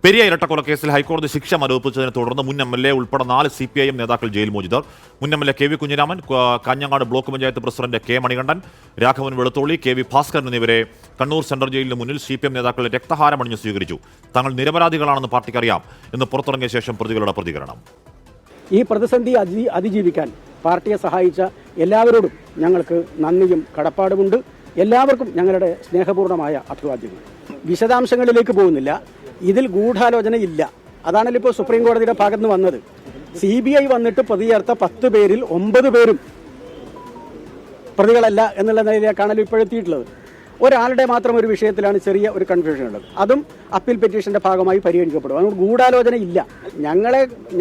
പെരിയ ഇരട്ടക്കൊലക്കേസിൽ ഹൈക്കോടതി ശിക്ഷ മരവിപ്പിച്ചതിനെ തുടർന്ന് മുൻ MLA ഉൾപ്പെടെ 4 CPIM നേതാക്കൾ ജയിൽ മോചിതർ. മുൻ MLA KV Kunhiraman, Kanhangad block panchayat president K Manikandan, Raghavan Velutholi, KV Bhaskaran എന്നിവരെ കണ്ണൂർ സെൻട്രൽ ജയിലിന് മുന്നിൽ CPM നേതാക്കൾ രക്തഹാരമണിഞ്ഞ് സ്വീകരിച്ചു. തങ്ങൾ നിരപരാധികളാണെന്ന് പാർട്ടിക്കറിയാം എന്ന് പുറത്തിറങ്ങിയ ശേഷം പ്രതികളുടെ പ്രതികരണം. ഈ പ്രതിസന്ധി അതിജീവിക്കാൻ പാർട്ടിയെ സഹായിച്ച എല്ലാവരോടും ഞങ്ങൾക്ക് നന്ദിയും കടപ്പാടുമുണ്ട്. എല്ലാവർക്കും ഞങ്ങളുടെ സ്നേഹപൂർണ്ണമായ അഭിവാദ്യങ്ങൾ. വിശദാംശങ്ങളിലേക്ക് പോകുന്നില്ല. ഇതിൽ ഗൂഢാലോചനയില്ല. അതാണല്ലോ ഇപ്പോൾ സുപ്രീം കോടതിയുടെ ഭാഗത്ത് നിന്ന് വന്നത്. CBI വന്നിട്ട് പ്രതി ചേർത്ത 10 പേരിൽ 9 പേരും പ്രതികളല്ല എന്നുള്ള നിലയിലേക്കാണല്ലോ ഇപ്പോഴെത്തിയിട്ടുള്ളത്. ഒരാളുടെ മാത്രം ഒരു വിഷയത്തിലാണ് ചെറിയ ഒരു കൺഫ്യൂഷൻ ഉള്ളത്. അതും അപ്പീൽ പെറ്റീഷന്റെ ഭാഗമായി പരിഗണിക്കപ്പെടും. അതുകൊണ്ട് ഗൂഢാലോചന ഇല്ല.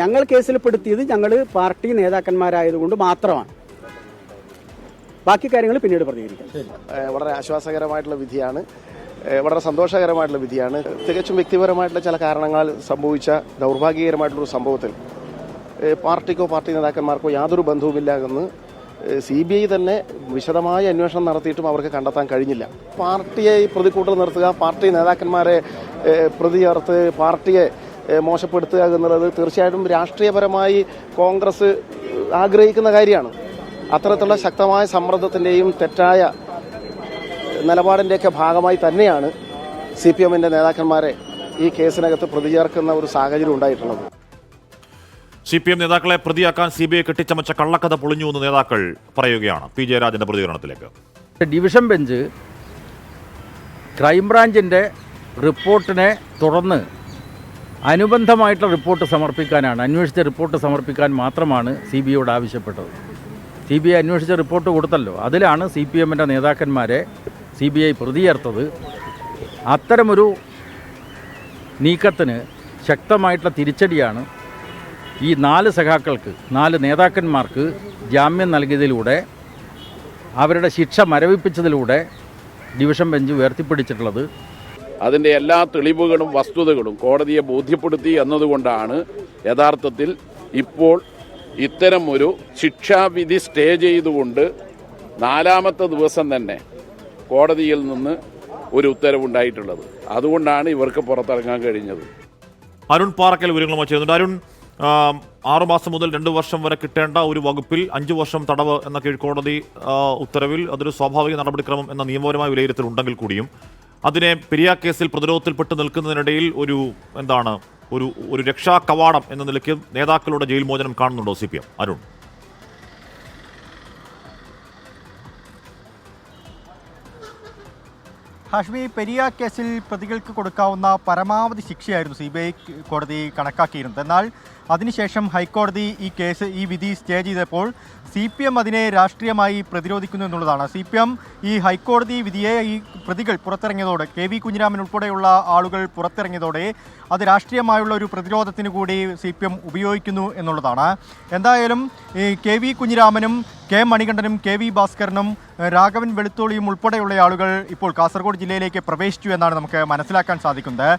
ഞങ്ങൾ കേസിൽ പെടുത്തിയത് ഞങ്ങൾ പാർട്ടി നേതാക്കന്മാരായതുകൊണ്ട് മാത്രമാണ്. ബാക്കി കാര്യങ്ങൾ പിന്നീട് പ്രതികരിക്കാം. വളരെ ആശ്വാസകരമായിട്ടുള്ള വിധിയാണ്, വളരെ സന്തോഷകരമായിട്ടുള്ള വിധിയാണ്. തികച്ചും വ്യക്തിപരമായിട്ടുള്ള ചില കാരണങ്ങളാൽ സംഭവിച്ച ദൗർഭാഗ്യകരമായിട്ടുള്ളൊരു സംഭവത്തിൽ പാർട്ടിക്കോ പാർട്ടി നേതാക്കന്മാർക്കോ യാതൊരു ബന്ധവുമില്ല എന്ന് CBI തന്നെ വിശദമായ അന്വേഷണം നടത്തിയിട്ടും അവർക്ക് കണ്ടെത്താൻ കഴിഞ്ഞില്ല. പാർട്ടിയെ പ്രതിക്കൂട്ടിൽ നിർത്തുക, പാർട്ടി നേതാക്കന്മാരെ പ്രതി ചേർത്ത് പാർട്ടിയെ മോശപ്പെടുത്തുക എന്നുള്ളത് തീർച്ചയായിട്ടും രാഷ്ട്രീയപരമായി കോൺഗ്രസ് ആഗ്രഹിക്കുന്ന കാര്യമാണ്. അത്തരത്തിലുള്ള ശക്തമായ സമ്മർദ്ദത്തിന്റെയും തെറ്റായ നിലപാടിന്റെയൊക്കെ ഭാഗമായി തന്നെയാണ് CPMന്റെ നേതാക്കന്മാരെ ഈ കേസിനകത്ത് പ്രതി ചേർക്കുന്ന ഒരു സാഹചര്യം ഉണ്ടായിട്ടുള്ളത്. CPM നേതാക്കളെ പ്രതിയാക്കാൻ CBI കെട്ടിച്ചമച്ച കള്ളക്കഥ പൊളിഞ്ഞു എന്ന് നേതാക്കൾ പറയുകയാണ്. P. ജയരാജന്റെ പ്രതികരണത്തിലേക്ക്. ഡിവിഷൻ ബെഞ്ച് ക്രൈംബ്രാഞ്ചിന്റെ റിപ്പോർട്ടിനെ തുടർന്ന് അനുബന്ധമായിട്ടുള്ള റിപ്പോർട്ട് സമർപ്പിക്കാനാണ്, അന്വേഷിച്ച റിപ്പോർട്ട് സമർപ്പിക്കാൻ മാത്രമാണ് CBIയോട് ആവശ്യപ്പെട്ടത്. CBI അന്വേഷിച്ച റിപ്പോർട്ട് കൊടുത്തല്ലോ, അതിലാണ് CPMന്റെ നേതാക്കന്മാരെ CBI പ്രതി ചേർത്തത്. അത്തരമൊരു നീക്കത്തിന് ശക്തമായിട്ടുള്ള തിരിച്ചടിയാണ് ഈ 4 സഖാക്കൾക്ക്, 4 നേതാക്കന്മാർക്ക് ജാമ്യം നൽകിയതിലൂടെ, അവരുടെ ശിക്ഷ മരവിപ്പിച്ചതിലൂടെ ഡിവിഷൻ ബെഞ്ച് ഉയർത്തിപ്പിടിച്ചിട്ടുള്ളത്. അതിൻ്റെ എല്ലാ തെളിവുകളും വസ്തുതകളും കോടതിയെ ബോധ്യപ്പെടുത്തി എന്നതുകൊണ്ടാണ് യഥാർത്ഥത്തിൽ ഇപ്പോൾ ഇത്തരം ഒരു ശിക്ഷാവിധി സ്റ്റേ ചെയ്തുകൊണ്ട് 4ാമത്തെ ദിവസം തന്നെ കോടതിയിൽ നിന്ന് ഒരു ഉത്തരവുണ്ടായിട്ടുള്ളത്. അതുകൊണ്ടാണ് ഇവർക്ക് പുറത്തിറങ്ങാൻ കഴിഞ്ഞത്. അരുൺ പാറക്കൽ വിവരങ്ങളുമായി ചേരുന്നുണ്ട്. അരുൺ, 6 മാസം മുതൽ 2 വർഷം വരെ കിട്ടേണ്ട ഒരു വകുപ്പിൽ 5 വർഷം തടവ് എന്ന കീഴ്ക്കോടതി ഉത്തരവിൽ അതൊരു സ്വാഭാവിക നടപടിക്രമം എന്ന നിയമപരമായ വിലയിരുത്തൽ ഉണ്ടെങ്കിൽ കൂടിയും അതിനെ പെരിയ കേസിൽ പ്രതിരോധത്തിൽപ്പെട്ട് നിൽക്കുന്നതിനിടയിൽ ഒരു രക്ഷാ കവാടം എന്ന നിലയ്ക്ക് നേതാക്കളുടെ ജയിൽ മോചനം കാണുന്നുണ്ടോ CPM? അരുൺ. ഹാഷ്മി, പെരിയ കേസിൽ പ്രതികൾക്ക് കൊടുക്കാവുന്ന പരമാവധി ശിക്ഷയായിരുന്നു CBI കോടതി കണക്കാക്കിയിരുന്നത്. എന്നാൽ അതിനുശേഷം ഹൈക്കോടതി ഈ വിധി സ്റ്റേ ചെയ്തപ്പോൾ CPM അതിനെ രാഷ്ട്രീയമായി പ്രതിരോധിക്കുന്നു എന്നുള്ളതാണ്. CPM ഈ ഹൈക്കോടതി വിധിയെ, ഈ പ്രതികൾ പുറത്തിറങ്ങിയതോടെ, KV കുഞ്ഞിരാമൻ ഉൾപ്പെടെയുള്ള ആളുകൾ പുറത്തിറങ്ങിയതോടെ അത് രാഷ്ട്രീയമായുള്ള ഒരു പ്രതിരോധത്തിന് കൂടി CPM ഉപയോഗിക്കുന്നു എന്നുള്ളതാണ്. എന്തായാലും ഈ KV കുഞ്ഞിരാമനും K മണികണ്ഠനും KV ഭാസ്കരനും രാഘവൻ വെളുത്തോളിയും ഉൾപ്പെടെയുള്ള ആളുകൾ ഇപ്പോൾ കാസർഗോഡ് ജില്ലയിലേക്ക് പ്രവേശിച്ചു എന്നാണ് നമുക്ക് മനസ്സിലാക്കാൻ സാധിക്കുന്നത്.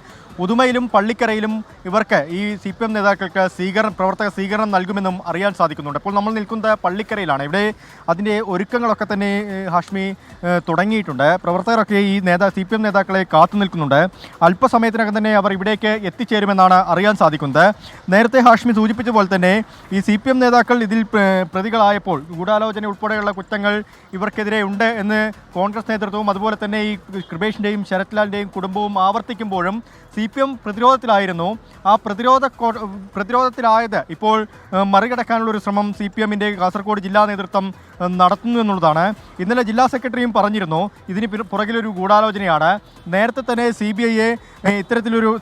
ഉദുമയിലും പള്ളിക്കരയിലും ഇവർക്ക് ഈ CPM നേതാക്കൾക്ക് പ്രവർത്തക സ്വീകരണം നൽകുമെന്നും അറിയാൻ സാധിക്കുന്നുണ്ട്. അപ്പോൾ നമ്മൾ നിൽക്കുന്നത് പള്ളിക്കരയിലാണ്. ഇവിടെ അതിൻ്റെ ഒരുക്കങ്ങളൊക്കെ തന്നെ ഹാഷ്മി തുടങ്ങിയിട്ടുണ്ട്. പ്രവർത്തകരൊക്കെ ഈ CPM നേതാക്കളെ കാത്തു നിൽക്കുന്നുണ്ട്. അല്പസമയത്തിനകം തന്നെ അവർ ഇവിടേക്ക് എത്തിച്ചേരുമെന്നാണ് അറിയാൻ സാധിക്കുന്നത്. നേരത്തെ ഹാഷ്മി സൂചിപ്പിച്ച പോലെ തന്നെ ഈ CPM നേതാക്കൾ ഇതിൽ പ്രതികളായപ്പോൾ ഗൂഢാലോചന ഉൾപ്പെടെയുള്ള കുറ്റങ്ങൾ ഇവർക്കെതിരെ ഉണ്ട് എന്ന് കോൺഗ്രസ് നേതൃത്വവും അതുപോലെ തന്നെ ഈ കൃപേഷിൻ്റെയും ശരത്ലാലിൻ്റെയും കുടുംബവും ആവർത്തിക്കുമ്പോഴും CPM പ്രതിരോധത്തിലായിരുന്നു. ആ പ്രതിരോധത്തിലായത് ഇപ്പോൾ മറികടക്കാനുള്ളൊരു ശ്രമം CPMന്റെ കാസർഗോഡ് ജില്ലാ നേതൃത്വം നടത്തുന്നു എന്നുള്ളതാണ്. ഇന്നലെ ജില്ലാ സെക്രട്ടറിയും പറഞ്ഞിരുന്നു ഇതിന് പുറകിലൊരു ഗൂഢാലോചനയാണ്. നേരത്തെ തന്നെ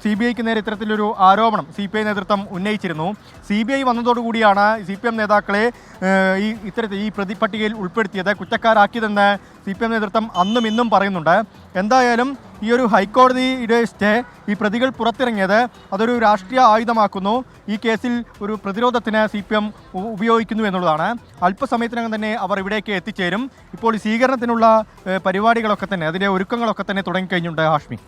CBIക്ക് നേരെ ഇത്തരത്തിലൊരു ആരോപണം CPI നേതൃത്വം ഉന്നയിച്ചിരുന്നു. CBI വന്നതോടുകൂടിയാണ് CPM നേതാക്കളെ ഈ പ്രതിപട്ടികയിൽ ഉൾപ്പെടുത്തിയത്, കുറ്റക്കാരാക്കിയതെന്ന് CPM നേതൃത്വം അന്നും ഇന്നും പറയുന്നുണ്ട്. എന്തായാലും ഈ ഒരു ഹൈക്കോടതിയുടെ സ്റ്റേ, ഈ പ്രതികൾ പുറത്തിറങ്ങിയത് അതൊരു രാഷ്ട്രീയ ആയുധമാക്കുന്നു. ഈ കേസിൽ ഒരു പ്രതിരോധത്തിന് CPM ഉപയോഗിക്കുന്നു എന്നുള്ളതാണ്. അല്പസമയത്തിനകം തന്നെ അവർ ഇവിടേക്ക് എത്തിച്ചേരും. ഇപ്പോൾ ഈ സ്വീകരണത്തിനുള്ള പരിപാടികളൊക്കെ തന്നെ, അതിൻ്റെ ഒരുക്കങ്ങളൊക്കെ തന്നെ തുടങ്ങിക്കഴിഞ്ഞിട്ടുണ്ട് ഹാഷ്മി.